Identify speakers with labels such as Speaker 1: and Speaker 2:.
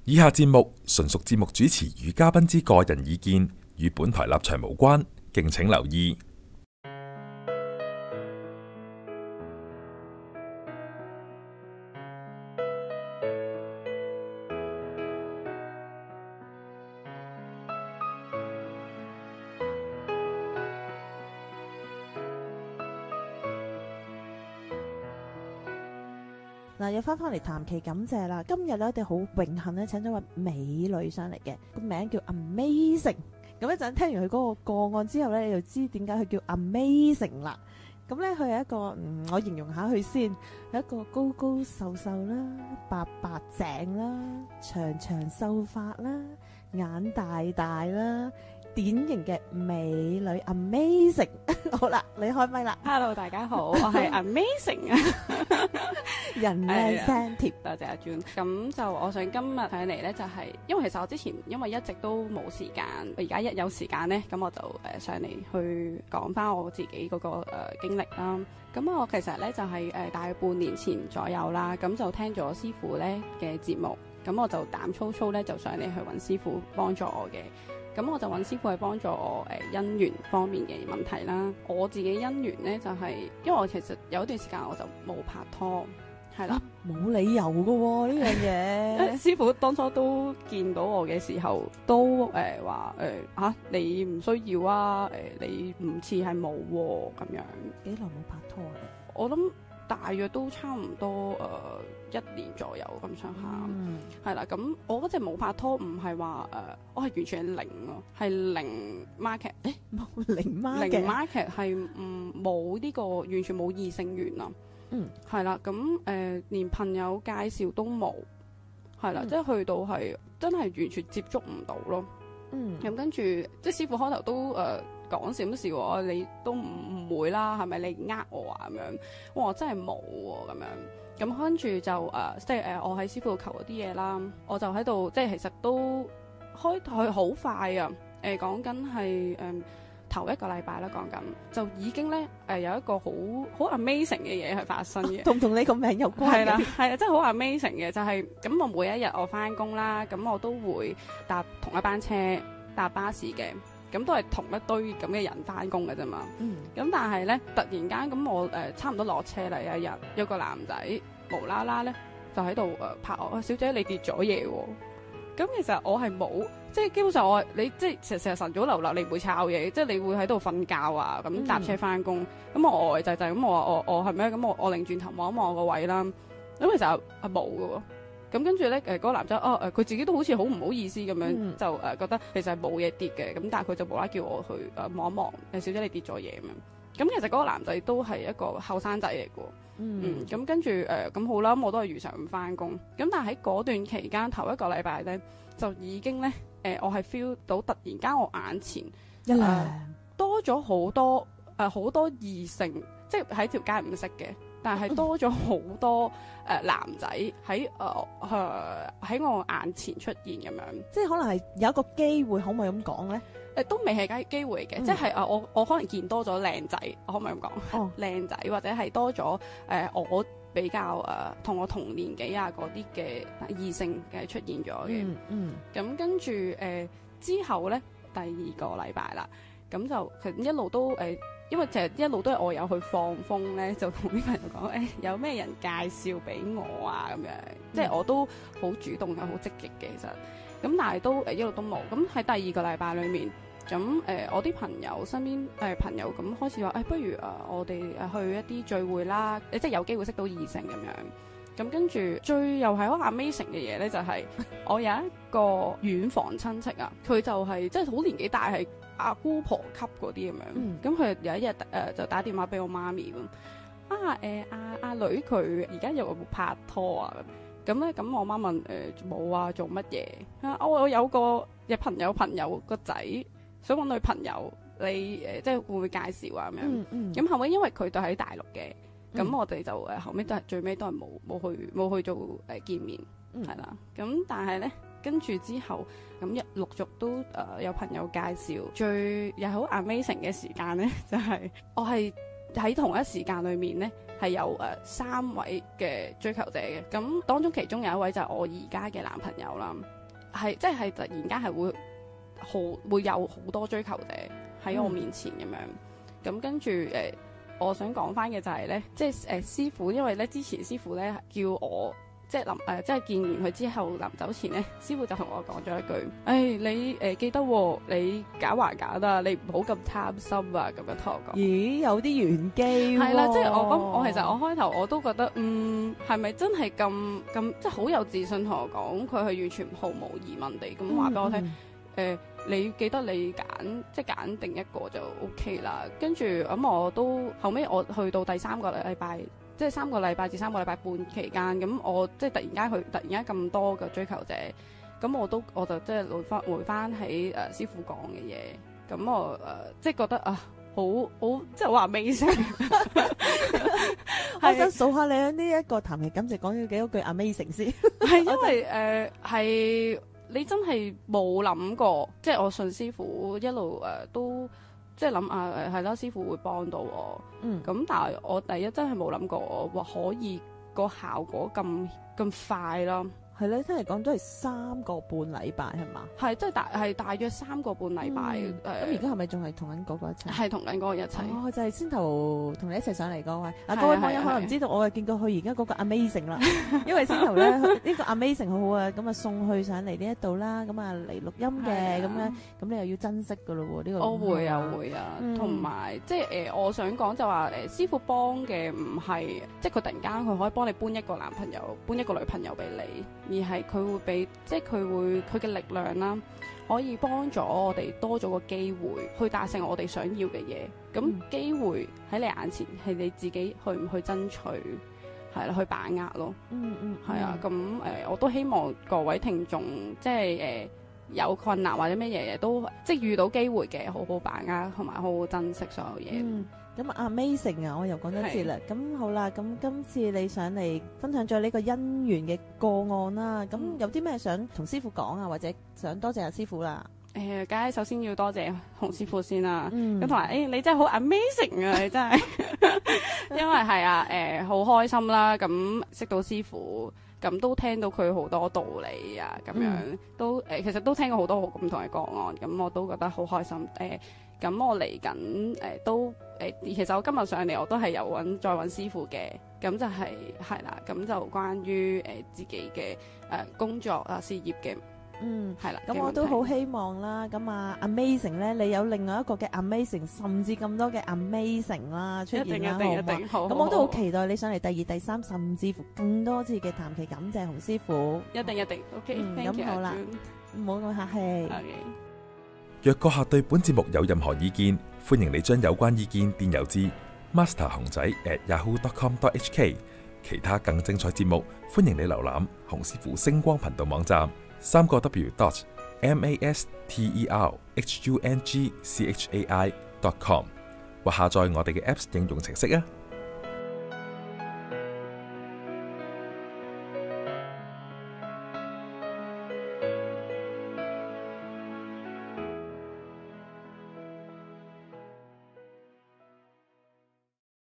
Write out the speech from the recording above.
Speaker 1: 以下節目純屬節目主持與嘉賓之個人意見，與本台立場無關，敬請留意。
Speaker 2: 嗱，又翻嚟談期感謝啦！今日咧，我哋好榮幸咧請咗位美女上嚟嘅，個名叫 Amazing。咁一陣聽完佢嗰個個案之後咧，你就知點解佢叫 Amazing 啦。咁咧，佢係一個我形容下佢先，係一個高高瘦瘦啦、白白淨啦、長長秀髮啦、眼大大啦，典型嘅美女 Amazing。好啦，你開咪啦。
Speaker 3: Hello， 大家好，我係 Amazing 啊。
Speaker 2: 人靚聲貼，
Speaker 3: 多謝阿 June。咁就我想今日上嚟咧，就係因為其實我之前因為一直都冇時間，而家一有時間咧，咁我就上嚟去講翻我自己嗰個經歷啦。咁我其實咧就係大概半年前左右啦，咁就聽咗師傅咧嘅節目，咁我就膽粗粗咧就上嚟去揾師傅幫助我嘅。咁我就揾師傅係幫助我姻緣方面嘅問題啦。我自己姻緣咧就係因為我其實有一段時間我就冇拍拖。係啦，
Speaker 2: 冇理由㗎喎呢樣嘢。
Speaker 3: 師傅當初都見到我嘅時候，都話你唔需要啊，你唔似係冇咁樣。
Speaker 2: 幾耐冇拍拖啊？
Speaker 3: 我諗大約都差唔多1年左右咁上下。係啦，咁我嗰隻冇拍拖唔係話我係完全係零咯，係零 market。
Speaker 2: 冇零 market。
Speaker 3: 零 market 係冇呢個完全冇異性緣啊。係啦，咁連朋友介紹都冇，係啦，即係去到係真係完全接觸唔到咯。咁跟住即係師傅開頭都講少少我，你都唔會啦，係咪你呃我啊咁樣？我話真係冇喎咁樣。咁跟住就即係我喺師傅度求嗰啲嘢啦，我就喺度即係其實都開佢好快啊。講緊係頭一個禮拜啦，講緊就已經咧有一個好 amazing 嘅嘢係發生嘅，
Speaker 2: 同唔同你個名有關嘅？
Speaker 3: 係啦，真係好 amazing 嘅，就係咁我每一日我翻工啦，咁我都會搭同一班車搭巴士嘅，咁都係同一堆咁嘅人翻工嘅啫嘛。咁但係咧突然間咁我差唔多落車啦，有一日有個男仔無啦啦咧就喺度拍我，小姐你跌咗嘢喎。咁其實我係冇，即係基本上你即係成日晨早流流，你唔會抄嘢，即係你會喺度瞓覺啊，咁搭車翻工。咁我呆滯滯，咁我話我係咩？咁我擰轉頭望一望我個位啦。咁其實係冇嘅喎。咁跟住咧嗰個男仔佢自己都好似好唔好意思咁樣，就覺得其實係冇嘢跌嘅。咁但係佢就無啦叫我去望一望，小姐你跌咗嘢咁樣。咁其實嗰個男仔都係一個後生仔嚟嘅。咁跟住咁好啦，咁我都係如常咁翻工。咁但係喺嗰段期間頭一個禮拜咧，就已經咧我係 feel 到突然間我眼前多咗好多好多異性，即係喺條街唔識嘅，但係多咗好多男仔喺我眼前出現咁樣。
Speaker 2: 即係可能係有一個機會，可唔可以咁講咧？
Speaker 3: 都未係機會嘅，即係我可能見多咗靚仔，我可唔可以咁講？靚仔或者係多咗我比較同我同年紀啊嗰啲嘅異性嘅出現咗嘅。咁跟住之後咧，第二個禮拜啦，咁就其實一路都因為其實一路都係我有去放風咧，就同啲朋友講有咩人介紹俾我啊咁樣，即係我都好主動又好積極嘅其實。咁但係都一路都冇。咁喺第二個禮拜裏面，咁我啲朋友身邊朋友咁開始話不如我哋去一啲聚會啦，即係有機會識到異性咁樣。咁跟住最又係好 amazing 嘅嘢咧，就係我有一個遠房親戚啊，佢就係即係好年紀大，係阿姑婆級嗰啲咁樣。咁佢有一日就打電話俾我媽咪咁阿女佢而家有冇拍拖啊？咁咧，咁我媽問冇啊，做乜嘢？我有個朋友個仔想揾女朋友，你即係會唔會介紹啊？咁樣。咁後尾因為佢都喺大陸嘅，咁我哋就後尾都係最尾都係冇去做見面，係啦。咁但係咧，跟住之後咁陸續都有朋友介紹，最又好 amazing 嘅時間咧，就係我係喺同一時間裏面咧。係有3位嘅追求者嘅，咁當中其中有一位就係我而家嘅男朋友啦，係即係突然間係會有好多追求者喺我面前咁樣，咁跟住我想講翻嘅就係咧，即係師傅，因為咧之前師傅咧叫我。即係即係見完佢之後臨走前咧，師傅就同我講咗一句：你記得喎，你假還假啦，你唔好咁貪心啊！咁樣同我講。咦，
Speaker 2: 有啲玄機喎。
Speaker 3: 係啦，即係我其實我開頭我都覺得，係咪真係咁即係好有自信同我講，佢係完全毫無疑問地咁話俾我聽。你記得你即係揀定一個就 OK 啦。跟住咁我都後尾我去到第3個禮拜。即係3個禮拜至3個禮拜半期間，咁我即係突然間咁多嘅追求者，咁我就即係回翻起師傅講嘅嘢，咁我即係覺得好即係話amazing。
Speaker 2: 我想數下你喺呢一個談期感謝講咗幾多句 amazing 先。
Speaker 3: 係因為係你真係冇諗過，即係我信師傅一路都。即係諗係啦，師傅會幫到我。咁但係我第一真係冇諗過我話可以個效果咁快咯。係
Speaker 2: 咧，聽嚟講都係3個半禮拜係嘛？
Speaker 3: 係即係大約3個半禮拜。咁
Speaker 2: 而家係咪仲係同緊嗰個一齊？
Speaker 3: 係同緊嗰個一齊。
Speaker 2: 就係先頭同你一齊上嚟嗰位。各位網友可能唔知道，我係見過佢而家嗰個 amazing 啦。因為先頭咧呢個 amazing 好好啊，咁啊送佢上嚟呢一度啦，咁啊嚟錄音嘅咁樣，咁你又要珍惜噶咯喎呢個。
Speaker 3: 我會啊，同埋即係我想講就話師傅幫嘅唔係即係佢突然間佢可以幫你搬一個男朋友、搬一個女朋友俾你。而係佢會俾，即係佢嘅力量啦，可以幫咗我哋多咗個機會去達成我哋想要嘅嘢。咁機會喺你眼前，係你自己去唔去爭取，係啦，去把握咯。係啊。咁我都希望各位聽眾，即係有困難或者咩嘢都，即係遇到機會嘅，好好把握，同埋好好珍惜所有嘢。
Speaker 2: 咁amazing 啊！我又講多次啦。咁好啦，咁今次你上嚟分享咗呢個姻緣嘅個案啦。咁有啲咩想同師傅講啊，或者想多謝下師傅啦？
Speaker 3: 梗係首先要多謝洪師傅先啦。咁同埋你真係好 amazing 啊！你真係，因為係啊，好開心啦。咁識到師傅，咁都聽到佢好多道理啊，咁樣都其實都聽過好多好唔同嘅個案，咁我都覺得好開心。咁我嚟緊都其實我今日上嚟我都係有再揾師傅嘅，咁就係啦，咁就關於自己嘅工作啊事業嘅，係啦。咁我都好希望啦，咁amazing 咧，你有另外一個嘅 amazing， 甚至咁多嘅 amazing 啦出現啦，好唔好？咁我都好期待你上嚟第2、第3，甚至乎更多次嘅談期感謝洪師傅，一定 OK。
Speaker 2: 咁好啦，唔好咁客氣。
Speaker 1: 若個客對本節目有任何意見，歡迎你將有關意見電郵至 masterhongzai@yahoo.com.hk。其他更精彩節目，歡迎你瀏覽洪師傅星光頻道網站3w.masterhungchai.com 或下載我哋嘅 Apps 應用程式啊。